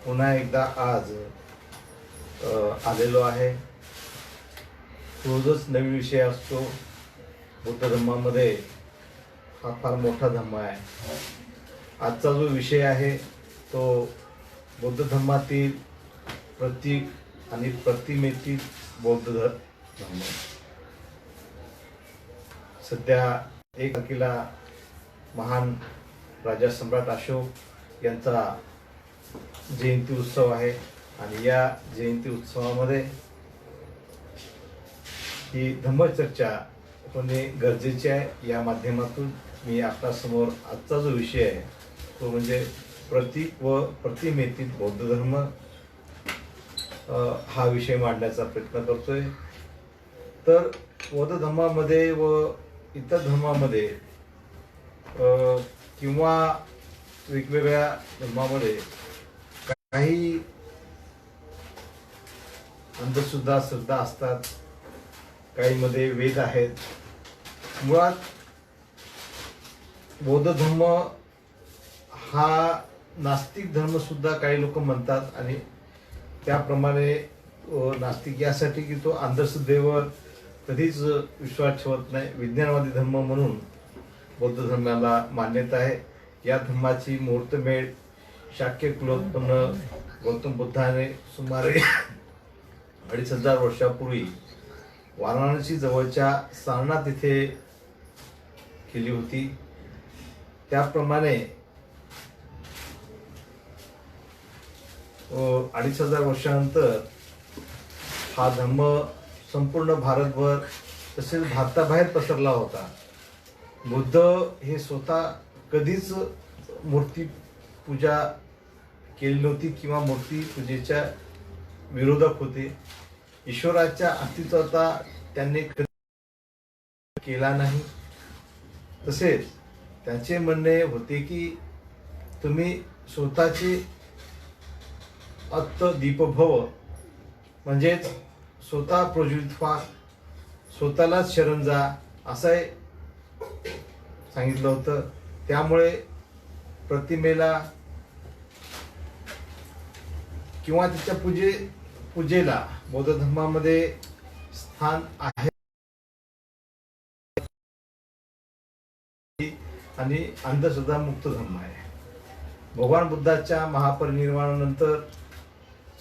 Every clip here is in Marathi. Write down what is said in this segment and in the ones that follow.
पुन्हा एकदा आज आलेलो आहे। रोजच नवीन विषय असतो। बुद्ध धर्मामध्ये हा फार मोठा धर्म आहे। आजचा जो विषय आहे तो बौद्ध धर्मातील प्रतीक आणि प्रतिमेतील बौद्ध धर्म। सध्या 1 तारखेला महान राजा सम्राट अशोक यांचा जयंती उत्सव आहे आणि या जयंती उत्सवामध्ये ही धम्मचर्चा होणे गरजेचे आहे। या माध्यमातून मी आपल्यासमोर आजचा जो विषय आहे तो म्हणजे प्रतीक व प्रतिमेतील बौद्ध धर्म हा विषय मांडण्याचा प्रयत्न करतोय। तर बौद्ध धर्मामध्ये व इतर धर्मामध्ये किंवा वेगवेगळ्या धर्मामध्ये काही अंधश्रद्धा श्रद्धा असतात, काहीमध्ये वेद आहेत। मुळात बौद्ध धर्म हा नास्तिक धर्म सुद्धा काही लोक म्हणतात आणि त्याप्रमाणे नास्तिक यासाठी की तो अंधश्रद्धेवर कधीच विश्वास ठेवत नाही। विज्ञानवादी धर्म म्हणून बौद्ध धर्माला मान्यता आहे। या धर्माची मुहूर्तमेढ शाक्य कुलोत्पन्न गौतम बुद्धाने सुमारे 2500 वर्षापूर्वी वाराणसी जवळच्या सारनाथ येथे केली होती। त्याप्रमाणे 2500 वर्षानंतर हा धर्म संपूर्ण भारतभर तसेच भारताबाहेर पसरला होता। बुद्ध हे स्वतः कधीच मूर्ती पूजा केली नव्हती किंवा मूर्ती पूजेच्या विरोधक होते। ईश्वराच्या अस्तित्वाचा त्यांनी केला नाही। तसेच त्यांचे म्हणणे होते की तुम्ही स्वतःचे अत्त दीपभव म्हणजेच स्वतः प्रज्वलित व्हा, स्वतःलाच शरण जा असं सांगितलं होतं। त्यामुळे प्रतिमेला किंवा त्याच्या पूजेला बौद्ध धर्मामध्ये स्थान आहे आणि अंधश्रद्धा मुक्त धर्म आहे। भगवान बुद्धाच्या महापरिनिर्वाणानंतर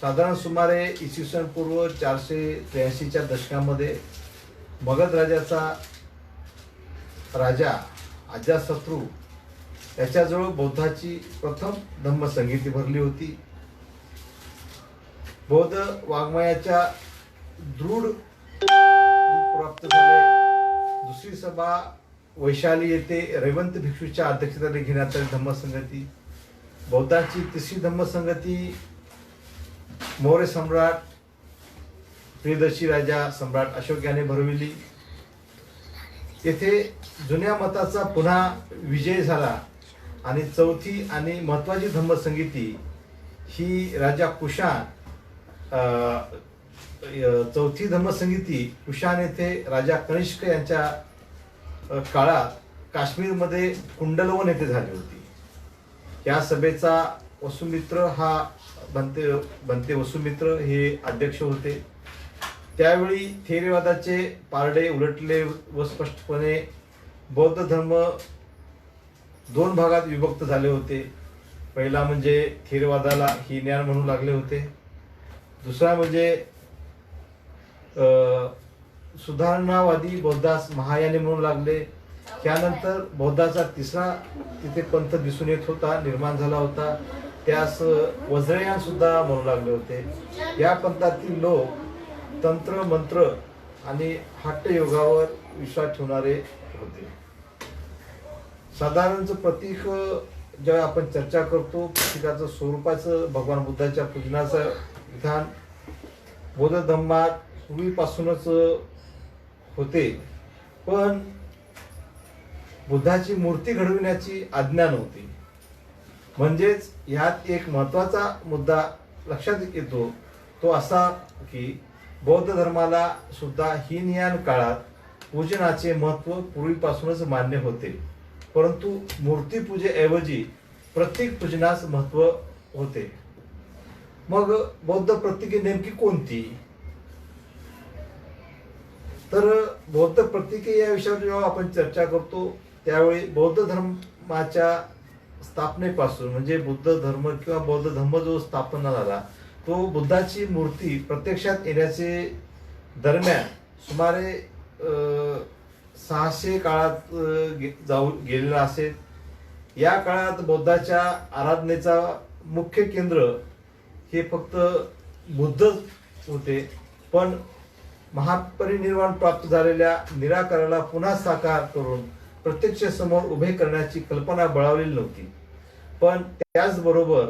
साधारण सुमारे इसवी पूर्व 483च्या दशकामध्ये मगध राजा अजातशत्रू त्याच्याजवळ बौद्धाची प्रथम धम्मसंहिता भरली होती। बौद्ध वाङ्मयाच्या दृढ प्राप्त झाले। दुसरी सभा वैशाली येथे रेवंत भिक्षूच्या अध्यक्षतेने घेण्यात आली धम्मसंहिता। बौद्धाची तिसरी धम्मसंहिता मौर्य सम्राट प्रियदर्शी राजा सम्राट अशोक याने भरविली। येथे जुन्या मताचा पुन्हा विजय झाला आणि चौथी आणि महत्वाची धम्मसंहिता ही राजा कुशाण चौथी धम्मसंहिता कुशाण येथे राजा कनिष्क यांच्या काळात काश्मीरमध्ये कुंडलवन येथे झाली होती। या सभेचा वसुमित्र हा बनते वसुमित्र हे अध्यक्ष होते। त्यावेळी थेरवादाचे पारडे उलटले व स्पष्टपणे बौद्ध धर्म 2 भागात विभक्त झाले होते। पहिला म्हणजे थेरवादाला हीनयान म्हणू लागले होते। दुसरा म्हणजे सुधारणावादी बौद्धास महायानी म्हणू लागले। त्यानंतर बौद्धाचा तिसरा तिथे पंथ दिसून येत होता, निर्माण झाला होता, त्यास वज्रयान सुद्धा म्हणू लागले होते। या पंथातील लोक तंत्र मंत्र आणि हट्टयोगावर विश्वास ठेवणारे होते। साधारणच प्रतीक जेव्हा आपण चर्चा करतो, प्रतीकाचं स्वरूपाचं भगवान बुद्धाच्या पूजनाचं विधान बौद्ध धर्मात पूर्वीपासूनच होते, पण बुद्धाची मूर्ती घडविण्याची आज्ञा नव्हती। म्हणजेच ह्यात एक महत्वाचा मुद्दा लक्षात येतो तो असा की बौद्ध धर्माला सुद्धा हीनयान काळात पूजनाचे महत्त्व पूर्वीपासूनच मान्य होते, परंतु मूर्तीपूजेऐवजी प्रतीक पूजनास महत्त्व होते। मग बौद्ध प्रतीके नेमकी कोणती? तर बौद्ध प्रतीके या विषयावर जेव्हा आपण चर्चा करतो त्यावेळी बौद्ध धर्माच्या स्थापनेपासून म्हणजे बुद्ध धर्म किंवा बौद्ध धर्म जो स्थापना झाला तो बुद्धाची मूर्ती प्रत्यक्षात येण्याचे दरम्यान सुमारे 600 काळात गेलेला असेल. या काळात बौद्धाच्या आराधनेचा मुख्य केंद्र हे फक्त बुद्धच होते, पण महापरिनिर्वाण प्राप्त झालेल्या निराकाराला पुन्हा साकार करून प्रत्यक्ष समोर उभे करण्याची कल्पना बळावलेली नव्हती. पण त्याचबरोबर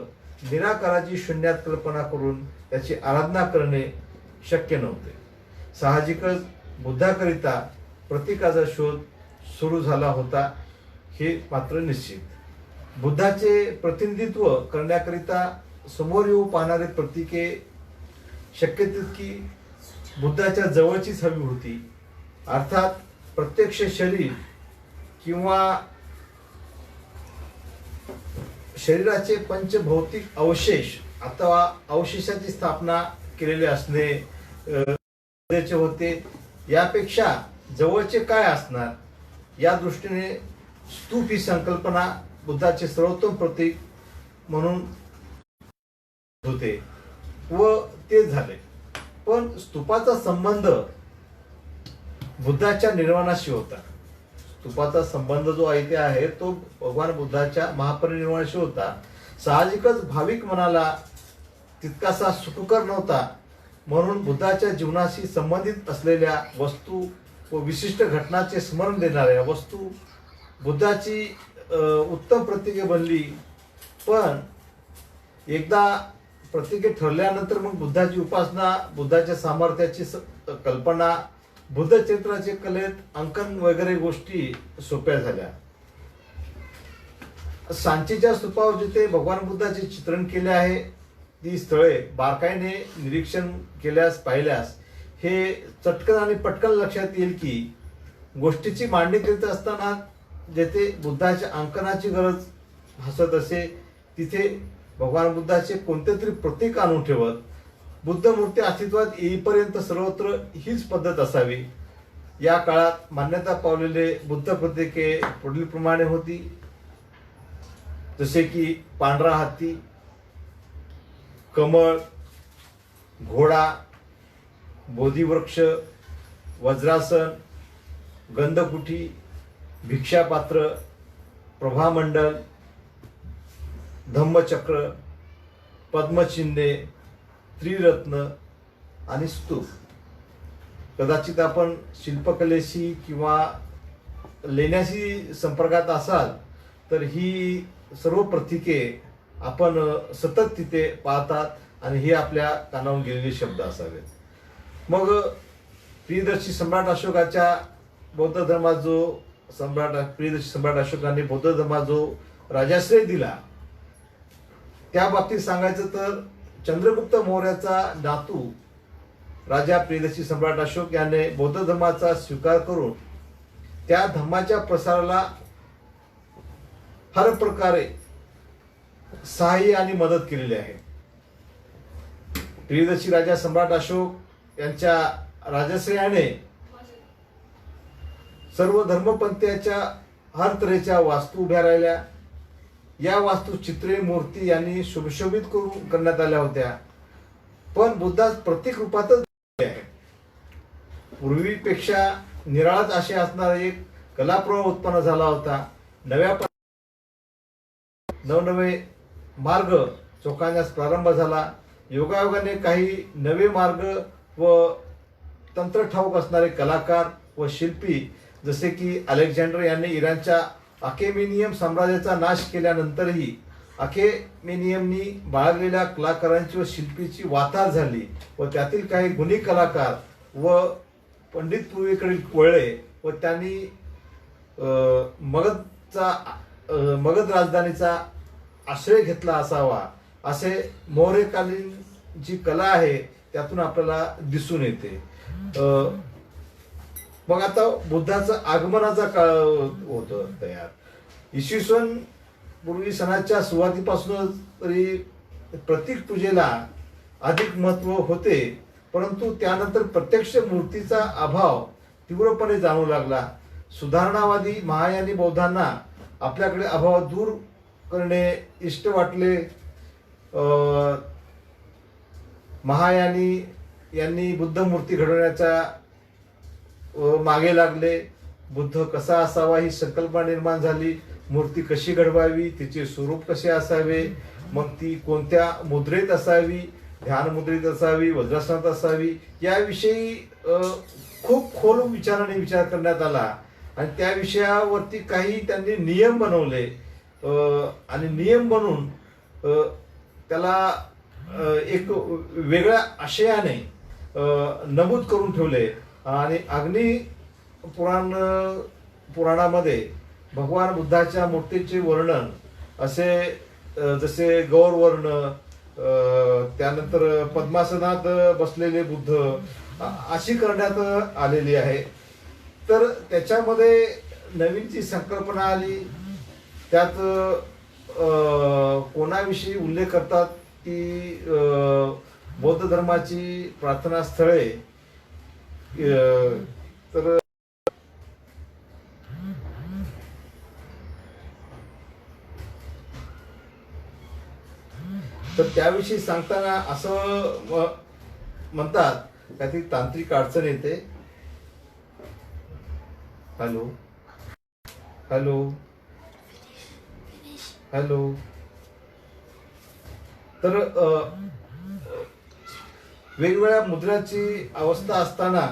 निराकाराची शून्यात कल्पना करून त्याची आराधना करणे शक्य नव्हते. साहजिकच बुद्धाकरिता प्रतीकाचा शोध सुरू झाला होता हे मात्र निश्चित. बुद्धाचे प्रतिनिधित्व करण्याकरिता समोर येऊ पाहणारे प्रतीके शक्य तितकी बुद्धाच्या जवळचीच हवी होती. अर्थात प्रत्यक्ष शरीर किंवा शरीराचे पंचभौतिक अवशेष अथवा अवशेषाची स्थापना केलेले असणे गरजेचे होते. यापेक्षा जवळचे काय असणार या दृष्टीने स्तूप ही संकल्पना बुद्धाचे सर्वोत्तम प्रतीक म्हणून होते व ते झाले. पण स्तूपाचा संबंध बुद्धाच्या निर्वाणाशी होता. स्तूपाचा संबंध जो इथे आहे तो भगवान बुद्धाच्या महापरिनिर्वाणाशी होता. साहजिकच भाविक मनाला तितकासा सुखकर नव्हता, म्हणून बुद्धाच्या जीवनाशी संबंधित असलेल्या वस्तू व विशिष्ट घटनाचे स्मरण देणाऱ्या वस्तू बुद्धाची उत्तम प्रतीके बनली. पण एकदा प्रतीके ठरल्यानंतर मग बुद्धाची उपासना, बुद्धाच्या सामर्थ्याची कल्पना, बुद्ध चित्राचे कलेत अंकन वगैरे गोष्टी सोप्या झाल्या. सांचीच्या स्तूपावर जिथे भगवान बुद्धाचे चित्रण केले आहे ती स्थळे बारकाईने निरीक्षण केल्यास पाहिल्यास हे चटकन आणि पटकन लक्षात येईल की गोष्टीची मांडणी करीत असताना जेथे बुद्धाच्या अंकनाची गरज भासत असे तिथे भगवान बुद्धाचे कोणते तरी प्रतीक आणून ठेवत बुद्ध मूर्ती अस्तित्वात येईपर्यंत सर्वत्र हीच पद्धत असावी. या काळात मान्यता पावलेले बुद्ध प्रतीके पुढील प्रमाणे होती, जसे की पांढरा हत्ती, कमळ, घोडा, बोधिवृक्ष, वज्रासन, गंधकुठी, भिक्षापात्र, प्रभामंडल, धम्मचक्र, पद्मचिन्हे, त्रिरत्न आणि स्तूप. कदाचित आपण शिल्पकलेशी किंवा लेण्याशी संपर्कात असाल तर ही सर्व प्रतीके आपण सतत तिथे पाहतात आणि हे आपल्या कानावर गेलेले शब्द असावेत. मग प्रियदर्शी सम्राट अशोकाच्या बौद्ध धर्मात जो प्रियदर्शी सम्राट अशोकाने बौद्ध धर्मात जो राजाश्रय दिला त्या बाबतीत सांगायचं तर चंद्रगुप्त मौर्याचा नातू राजा प्रियदर्शी सम्राट अशोक याने बौद्ध धर्माचा स्वीकार करून त्या धर्माच्या प्रसाराला हर प्रकारे सहाय्य आणि मदत केलेली आहे. प्रियदर्शी राजा सम्राट अशोक यांच्या राजश्रयाने सर्व धर्मपंथीच्या हर तऱ्हेच्या वास्तू उभ्या राहिल्या. या वास्तू चित्रे, मूर्ती यांनी सुशोभित करण्यात आल्या होत्या, पण बुद्धास प्रतीक रूपातच आहे. पूर्वीपेक्षा निराळाच असे असणारा एक कलाप्रवाह उत्पन्न झाला होता. नवनवे मार्ग चोखाळण्यास प्रारंभ झाला. योगायोगाने काही नवे मार्ग व तंत्र ठाऊक असणारे कलाकार व शिल्पी जसे की अलेक्झांडर यांनी इराणच्या अखेमेनियम साम्राज्याचा नाश केल्यानंतरही अखेमेनियमनी बाळगलेल्या कलाकारांची व शिल्पीची वातार झाली व त्यातील काही गुणी कलाकार व पंडित पूर्वेकडील वळले व त्यांनी मगध राजधानीचा आश्रय घेतला असावा असे मौर्यकालीन जी कला आहे त्यातून आपल्याला दिसून येते. मग आता बुद्धाचा आगमनाचा काळ होतो तयार. इसवी सन पूर्वी सणाच्या सुरुवातीपासूनच तरी प्रतीक पूजेला अधिक महत्व होते, परंतु त्यानंतर प्रत्यक्ष मूर्तीचा अभाव तीव्रपणे जाणवू लागला. सुधारणावादी महायानी बौद्धांना आपल्याकडे अभाव दूर करणे इष्ट वाटले. महायानी यांनी बुद्ध मूर्ती घडवण्याच्या मागे लागले. बुद्ध कसा असावा ही संकल्पना निर्माण झाली. मूर्ती कशी घडवावी, तिचे स्वरूप कसे असावे, मग ती कोणत्या मुद्रेत असावी, ध्यान मुद्रेत असावी, वज्रासनात असावी, याविषयी खूप खोल विचाराने विचार करण्यात आला. आणि त्या विषयावरती काही त्यांनी नियम बनवले आणि नियम बनवून त्याला एक वेगळ्या आशयाने नमूद करून ठेवले. आणि अग्नी पुराणामध्ये भगवान बुद्धाच्या मूर्तीचे वर्णन असे जसे गौरवर्ण, त्यानंतर पद्मासनात बसलेले बुद्ध अशी करण्यात आलेली आहे. तर त्याच्यामध्ये नवीन जी संकल्पना आली, त्यात कोणाविषयी उल्लेख करतात की बौद्ध धर्माची प्रार्थना स्थळे. तर त्याविषयी सांगताना असं म्हणतात का ती तांत्रिक अडचण येते. Hello hello hello. तर वेगवेगळ्या मुद्राची अवस्था असताना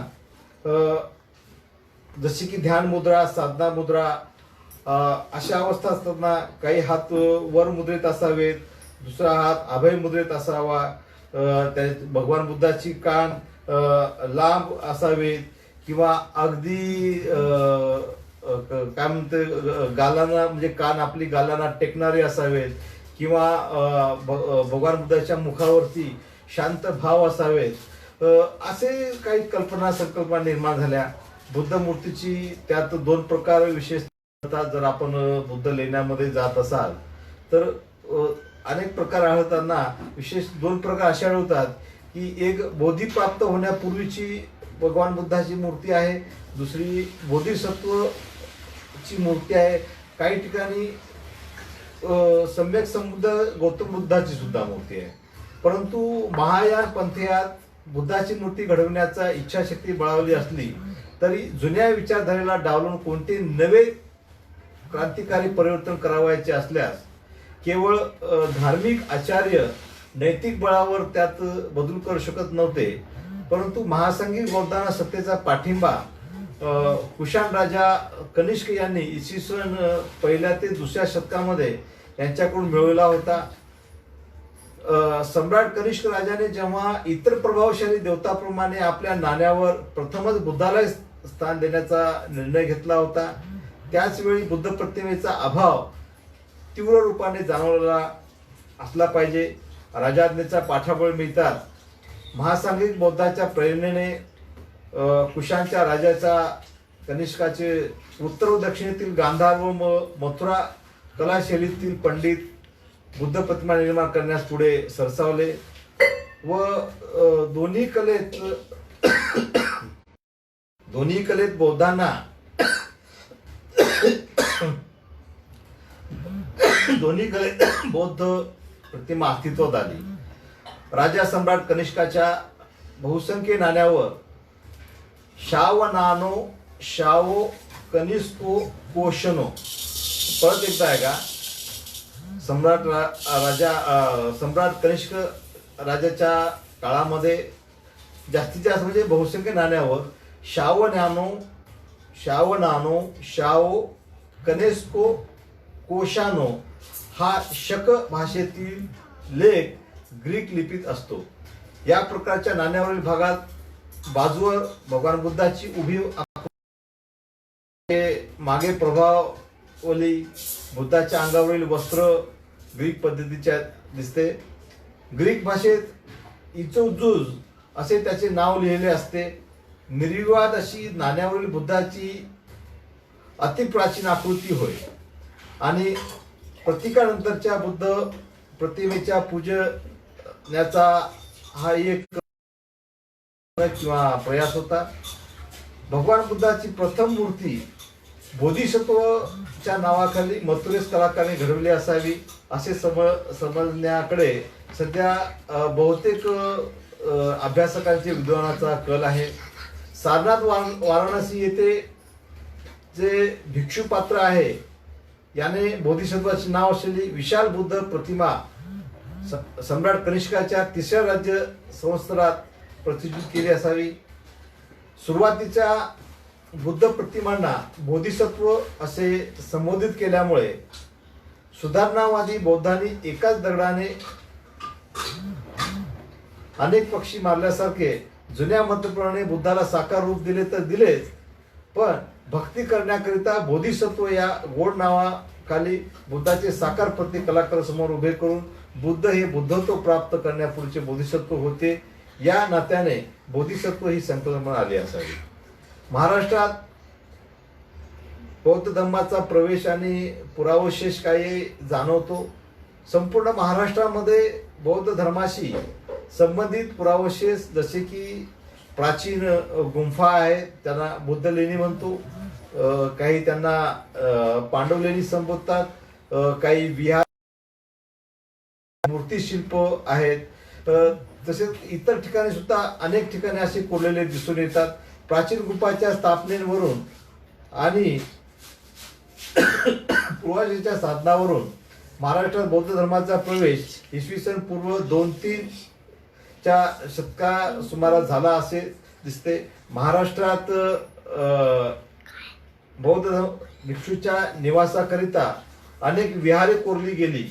जशी की ध्यान मुद्रा, साधना मुद्रा अशा अवस्था असताना काही हात वर मुद्रेत असावेत, दुसरा हात अभय मुद्रेत असावा, त्या भगवान बुद्धाची कान लांब असावेत किंवा अगदी काय म्हणते गालांना म्हणजे कान आपली गालांना टेकणारे असावेत किंवा भगवान बुद्धाच्या मुखावरती शांत भाव असावेत. असे काही संकल्पना निर्माण झाल्या. बुद्ध मूर्तीची त्यात दोन प्रकार विशेषतः जर आपण बुद्ध लेण्यामध्ये जात असाल तर अनेक प्रकार आढळताना विशेष दोन प्रकार असे आढळतात की एक बोधी प्राप्त होण्यापूर्वीची भगवान बुद्धाची मूर्ती आहे, दुसरी बोधिसत्वची मूर्ती आहे. काही ठिकाणी सम्यक संबुद्ध गौतम बुद्धाची सुद्धा मूर्ती आहे. परंतु महायान पंथयात बुद्धाची मूर्ती घडवण्याचा इच्छाशक्ती बळावली असली तरी जुन्या विचारधारेला डावलून कोणते नवे क्रांतिकारी परिवर्तन करावायचे असल्यास केवळ धार्मिक आचार्य नैतिक बळावर त्यात बदल करू शकत नव्हते. परंतु महासंघिक बौद्धांना सत्तेचा पाठिंबा कुशाण राजा कनिष्क यांनी इसवी सन 1 ते 2 शतकामध्ये यांच्याकडून मिळवला होता. सम्राट कनिष्क राजाने जेव्हा इतर प्रभावशाली देवताप्रमाणे आपल्या नाण्यावर प्रथमच बुद्धाला स्थान देण्याचा निर्णय घेतला होता, त्याच वेळी बुद्ध प्रतिमेचा अभाव तीव्र रूपाने जाणवलेला असला पाहिजे. राजाज्ञेचा पाठबळ मिळतात. महासांघिक बौद्धाच्या प्रेरणेने कुशांच्या राजाचा कनिष्काचे उत्तर व दक्षिणेतील गांधार व मथुरा कलाशैलीतील पंडित बुद्ध प्रतिमा निर्माण करण्यास पुढे सरसावले व दोन्ही कलेत बौद्धांना बौद्ध प्रतिमा अस्तित्वात आली. राजा सम्राट कनिष्काच्या बहुसंख्य नाण्यावर शावो कनिष्को कोशनो, परत एकदा आहे का, सम्राट कनिष्क राजाच्या काळामध्ये जास्तीत जास्त म्हणजे बहुसंख्य नाण्यावर शावो कनेस्को कोशानो हा शक भाषेतील लेख ग्रीक लिपीत असतो. या प्रकारच्या नाण्यावरील भागात बाजूवर भगवान बुद्धाची उभी मागे प्रभावली बुद्धाच्या अंगावरील वस्त्र ग्रीक पद्धतीच्या दिसते. ग्रीक भाषेत इचोजुज असे त्याचे नाव लिहिलेले असते. निर्विवाद अशी नाण्यावरील बुद्धाची अतिप्राचीन आकृती होय आणि प्रतीकानंतरच्या बुद्ध प्रतिमेच्या पूजण्याचा हा एक किंवा प्रयास होता. भगवान बुद्धाची प्रथम मूर्ती बोधिसत्वच्या नावाखाली मथुरेस कलाकारांनी घडवली असावी असे समजण्याकडे सध्या बहुतेक अभ्यासकांचे विद्वानाचा कल आहे. सारनाथ वाराणसी येथे जे भिक्षू पात्र आहे याने बोधिसत्वाचे नाव असलेली विशाल बुद्ध प्रतिमा सम्राट कनिष्काच्या तिसऱ्या राज्य संवत्सरात प्रतिष्ठित केली असावी. सुरुवातीच्या बुद्ध प्रतिमांना बोधिसत्व असे संबोधित केल्यामुळे सुधारणावादी बौद्धांनी एकाच दगडाने अनेक पक्षी मारल्यासारखे जुन्या मतप्रमाणे बुद्धाला साकार रूप दिले तर दिलेच, पण भक्ती करण्याकरिता बोधिसत्व या गोड नावाखाली बुद्धाचे साकार प्रतीक कलाकारांसमोर उभे करून बुद्ध हे बुद्धत्व प्राप्त करण्यापूर्वीचे बोधिसत्व होते या नात्याने बोधिसत्व ही संकल्पना आली असावी. महाराष्ट्रात बौद्ध धर्माचा प्रवेश आणि पुरावशेष काही जाणवतो. संपूर्ण महाराष्ट्रामध्ये बौद्ध धर्माशी संबंधित पुरावशेष जसे की प्राचीन गुंफा आहे त्यांना बुद्ध लेणी म्हणतो, काही त्यांना पांडव लेणी संबोधतात, काही विहार मूर्तिशिल्प आहेत, तसेच इतर ठिकाणी सुद्धा अनेक ठिकाणी असे कोरलेले दिसून येतात. प्राचीन गुंफाच्या स्थापनेवरून आणि पूर्वजांच्या साधनावरून महाराष्ट्रात बौद्ध धर्माचा प्रवेश इसवी सन पूर्व 2-3 च्या शतका सुमारास झाला असे दिसते. महाराष्ट्रात बौद्ध भिक्षूच्या निवासाकरिता अनेक विहारे कोरली गेली.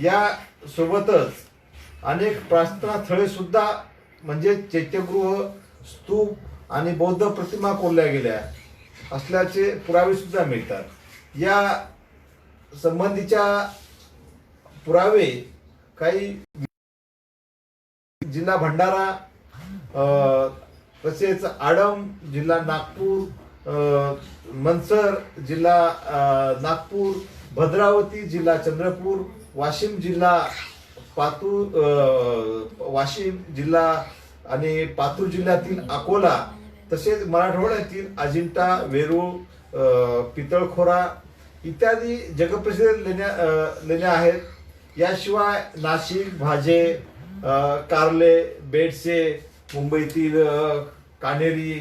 या सोबतच अनेक प्रार्थना स्थळे सुद्धा म्हणजे चैत्यगृह, स्तूप आणि बौद्ध प्रतिमा कोरल्या गेल्या असल्याचे पुरावे सुद्धा मिळतात. या संबंधीच्या पुरावे काही जिल्हा भंडारा, तसेच आडम जिल्हा नागपूर, मनसर जिल्हा नागपूर, भद्रावती जिल्हा चंद्रपूर, वाशिम जिल्हा आणि पातूर जिल्ह्यातील अकोला, तसेच मराठवाड्यातील अजिंठा, वेरूळ, पितळखोरा इत्यादी जगप्रसिद्ध लेण्या आहेत. याशिवाय नाशिक, भाजे, कारले, बेडसे, मुंबईतील कानेरी,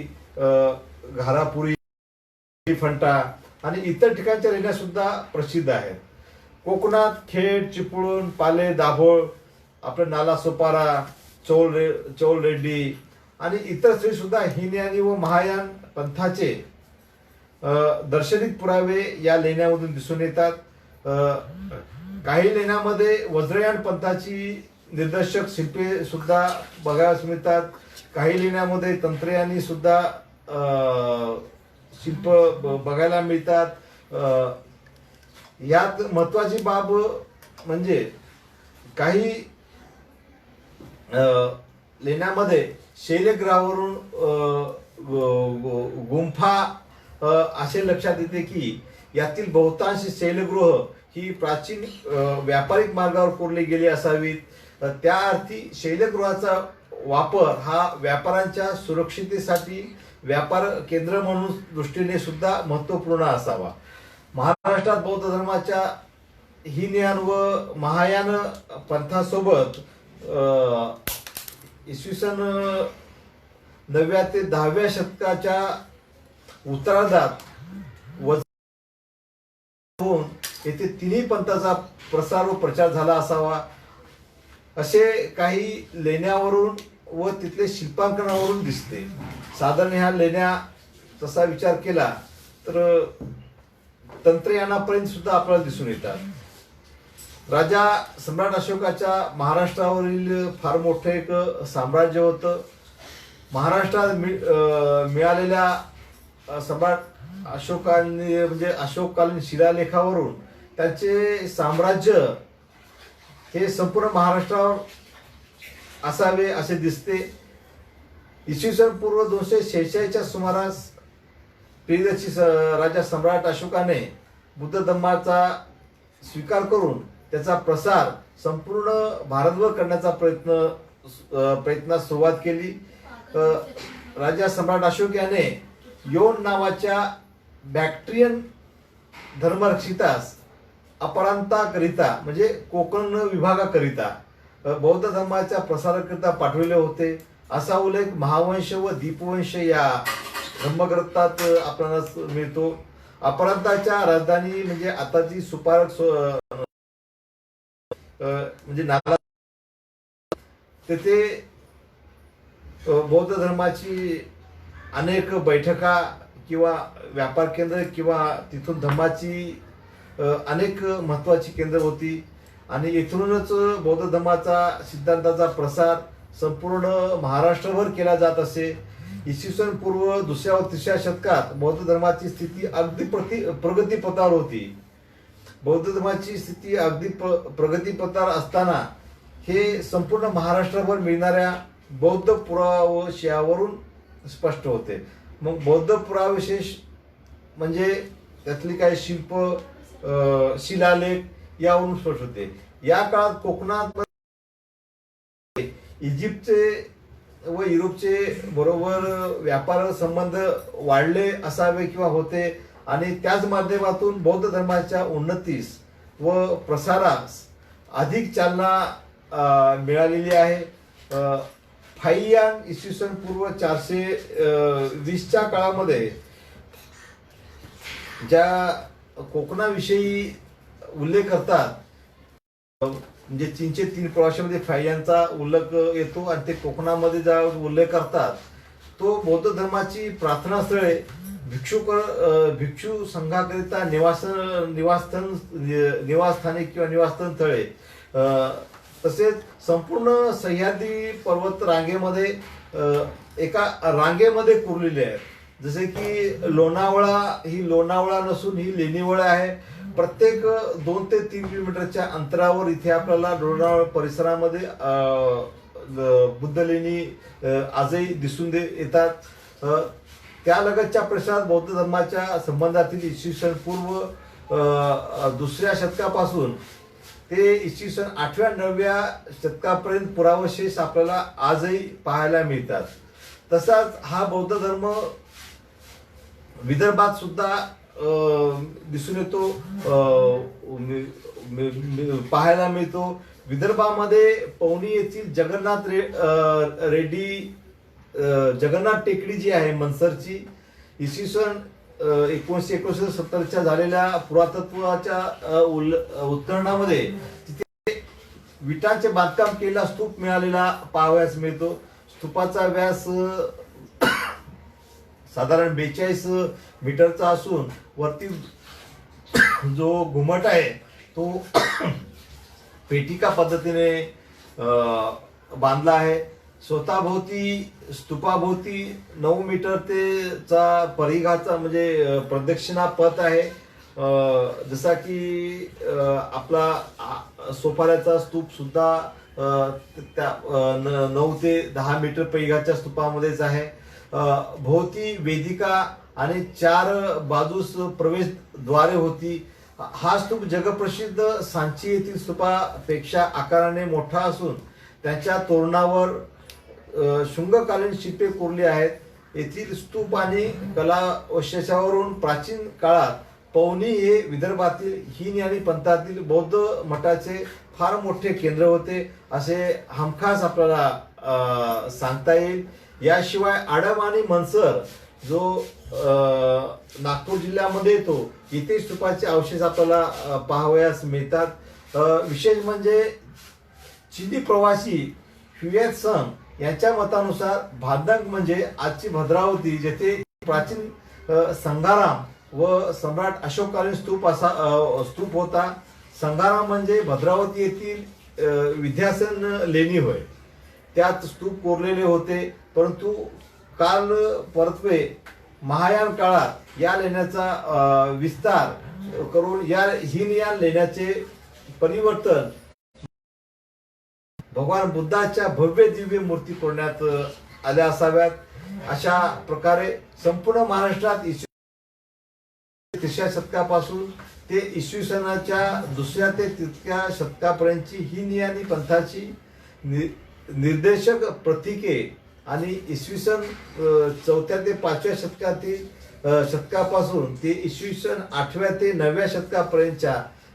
घारापुरी, फंटा आणि इतर ठिकाणच्या लेण्या सुद्धा प्रसिद्ध आहेत. कोकणात खेड, चिपळूण, पाले, दाभोळ, आपलं नाला सोपारा, चौल रेड्डी आणि इतर स्थळी सुद्धा हिनयानी व महायान पंथाचे दर्शनिक पुरावे या लेण्यांमधून दिसून येतात. काही लेण्यांमध्ये वज्रयान पंथाची निर्देशक शिल्पे सुद्धा बघायला मिळतात. काही लेण्यांमध्ये तंत्रयानी सुद्धा शिल्प बघायला मिळतात. यात महत्वाची बाब म्हणजे काही लेण्यामध्ये शैलग्रहावरून गुंफा असे लक्षात येते की यातील बहुतांश शैलगृह ही प्राचीन व्यापारिक मार्गावर कोरली गेली असावीत. त्या अर्थी शैलगृहाचा वापर हा व्यापाऱ्यांच्या सुरक्षितेसाठी व्यापार केंद्र म्हणून दृष्टीने सुद्धा महत्वपूर्ण असावा. महाराष्ट्रात बौद्ध धर्माच्या हिनयान व महायान पंथासोबत इसवी सन 9व्या ते 10व्या शतकाच्या उत्तरार्धात होऊन येथे तिन्ही पंथाचा प्रसार व प्रचार झाला असावा असे काही लेण्यावरून व तिथले शिल्पांकनावरून दिसते. साधारण ह्या लेण्या तसा विचार केला तर तंत्रयानापर्यंत सुद्धा आपल्याला दिसून येतात. राजा सम्राट अशोकाच्या महाराष्ट्रावरील फार मोठं एक साम्राज्य होतं. महाराष्ट्रात मिळालेल्या सम्राट अशोकांनी म्हणजे अशोककालीन शिलालेखावरून त्यांचे साम्राज्य हे संपूर्ण महाराष्ट्रावर असावे असे दिसते. इसवी सन पूर्व 246च्या सुमारास प्रियदर्शी राजा सम्राट अशोकाने बुद्ध धर्माचा स्वीकार करून त्याचा प्रसार संपूर्ण भारतभर करण्याचा प्रयत्न प्रयत्नास सुरुवात केली. राजा सम्राट अशोक याने योन नावाच्या बॅक्ट्रियन धर्मरक्षितास अपरांताकरिता म्हणजे कोकण विभागाकरिता बौद्ध धर्माच्या प्रसाराकरिता पाठविले होते, असा उल्लेख महावंश व दीपवंश या धर्मग्रंथात आपल्याला मिळतो. अपरांताच्या राजधानी म्हणजे आताची सुपारक म्हणजे नाला, तेथे बौद्ध धर्माची अनेक बैठका किंवा व्यापार केंद्र किंवा तिथून धर्माची अनेक महत्वाची केंद्र होती आणि इथूनच बौद्ध धर्माचा सिद्धांताचा प्रसार संपूर्ण महाराष्ट्रभर केला जात असे. इसवी सन पूर्व 2ऱ्या व 3ऱ्या शतकात बौद्ध धर्माची स्थिती अगदी प्रगतीपथावर होती. बौद्ध धर्माची स्थिती अगदी प्रगतीपथावर असताना हे संपूर्ण महाराष्ट्रभर मिळणाऱ्या बौद्ध पुरावशयावरून स्पष्ट होते. मग बौद्ध पुराविशेष म्हणजे त्यातली काही शिल्प, शिलालेख यावरून स्पष्ट होते. या काळात कोकणात इजिप्तचे व युरोपचे बरोबर व्यापार संबंध वाढले असावे किंवा होते आणि त्याच माध्यमातून बौद्ध धर्माच्या उन्नतीस व प्रसारास अधिक चालना मिळालेली आहे. फाहियान इसवी सन पूर्व 420च्या काळामध्ये ज्या कोकणाविषयी उल्लेख करतात म्हणजे चीनचे 3 प्रवाशांमध्ये फाहियानचा उल्लेख येतो आणि ते कोकणामध्ये ज्या उल्लेख करतात तो बौद्ध धर्माची प्रार्थनास्थळे, भिक्षू संघाकरिता निवासस्थाने किंवा निवासस्थान स्थळे, तसेच संपूर्ण सह्याद्री पर्वत रांगेमध्ये एका रांगेमध्ये कोरलेले आहेत. जसे की लोणावळा ही लोणावळा नसून ही लेणीवळा आहे. प्रत्येक 2 ते 3 किलोमीटरच्या अंतरावर इथे आपल्याला लोणावळा परिसरामध्ये बुद्ध लेणी आजही दिसून येतात. त्या लगतच्या परिसरात बौद्ध धर्माच्या संबंधातील इसवी सन पूर्व 2ऱ्या शतकापासून ते इसवी सन 8व्या-9व्या शतकापर्यंत पुरावशेष आपल्याला आजही पाहायला मिळतात. तसाच हा बौद्ध धर्म विदर्भात सुद्धा दिसून येतो, पाहायला मिळतो. विदर्भामध्ये पवनी येथील जगन्नाथ टेकडी जी आहे मनसरची, इसवी सन 1969 झालेल्या पुरातत्वाच्या उत्खननामध्ये तिथे विटांचे बांधकाम केलेला स्तूप मिळालेला पाहावयास मिळतो. स्तूपाचा व्यास साधारण 42 मीटरचा असून वरती जो घुमट आहे तो पेटिका पद्धतीने बांधला आहे. स्वतःभोवती स्तूपाभोवती 9 मीटर चा परिघाचा म्हणजे प्रदक्षिणा पथ आहे. जसा की आपला सोपाऱ्याचा स्तूप सुद्धा त्या 9 ते 10 मीटर परिघाच्या स्तूपामध्येच आहे. भोवती वेदिका आणि 4 बाजूस प्रवेशद्वारे होती. हा स्तूप जगप्रसिद्ध सांची येथील स्तूपापेक्षा आकाराने मोठा असून त्याच्या तोरणावर शुंगकालीन शिल्पे कोरली आहेत. येथील स्तूप आणि कलावशेषावरून प्राचीन काळात पवनी हे विदर्भातील हीन आणि पंथातील बौद्ध मठाचे फार मोठे केंद्र होते असे हमखास आपल्याला सांगता येईल. याशिवाय आडम आणि मनसर जो नागपूर जिल्ह्यामध्ये येतो इथे स्तूपाचे अवशेष आपल्याला पाहावयास मिळतात. विशेष म्हणजे चीनी प्रवासी ह्युएत संग यांच्या मतानुसार भादंग म्हणजे आजची भद्रावती जेथे प्राचीन संगाराम व सम्राट अशोककालीन स्तूप होता. संगाराम म्हणजे भद्रावती येथील विद्यासन लेणी होय. त्यात स्तूप कोरलेले होते. परंतु काल परत्वे महायान काळात या लेण्याचा विस्तार करून या लेण्याचे परिवर्तन भगवान बुद्धाच्या भव्य दिव्य मूर्ती करण्यात आल्या असाव्यात. अशा प्रकारे संपूर्ण महाराष्ट्रात 3ऱ्या शतकापासून ते इसवी सनाच्या 2ऱ्या ते 3ऱ्या शतकापर्यंतची ही नियानी पंथाची निर्देशक प्रतीके आणि इसवी सन 4थ्या ते 5व्या शतकापासून ते इसवी सन 8व्या ते 9व्या शतकापर्यंतच्या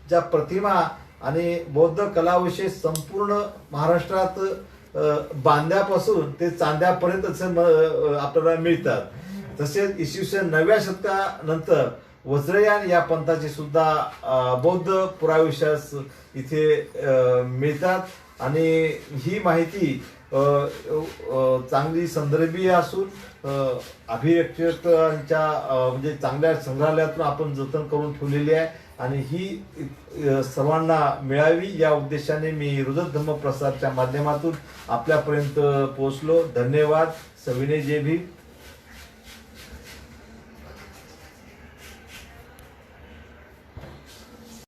ज्या प्रतिमा आणि बौद्ध कलाविषयी संपूर्ण महाराष्ट्रात बांध्यापासून ते चांद्यापर्यंत आपल्याला मिळतात। तसेच इसवी सन 9व्या शतकानंतर वज्रयान या पंथाचे सुद्धा बौद्ध पुराविशेष इथे मिळतात आणि ही माहिती चांगली संदर्भीय असून अभिव्यक्त्यांच्या म्हणजे चांगल्या संग्रहालयातून आपण जतन करून ठेवलेली आहे आणि ही सर्वांना मिळावी या उद्देशाने मी रुद्र धम्म प्रसारच्या माध्यमातून आपल्यापर्यंत पोहोचलो। धन्यवाद। सविनय जय भीम।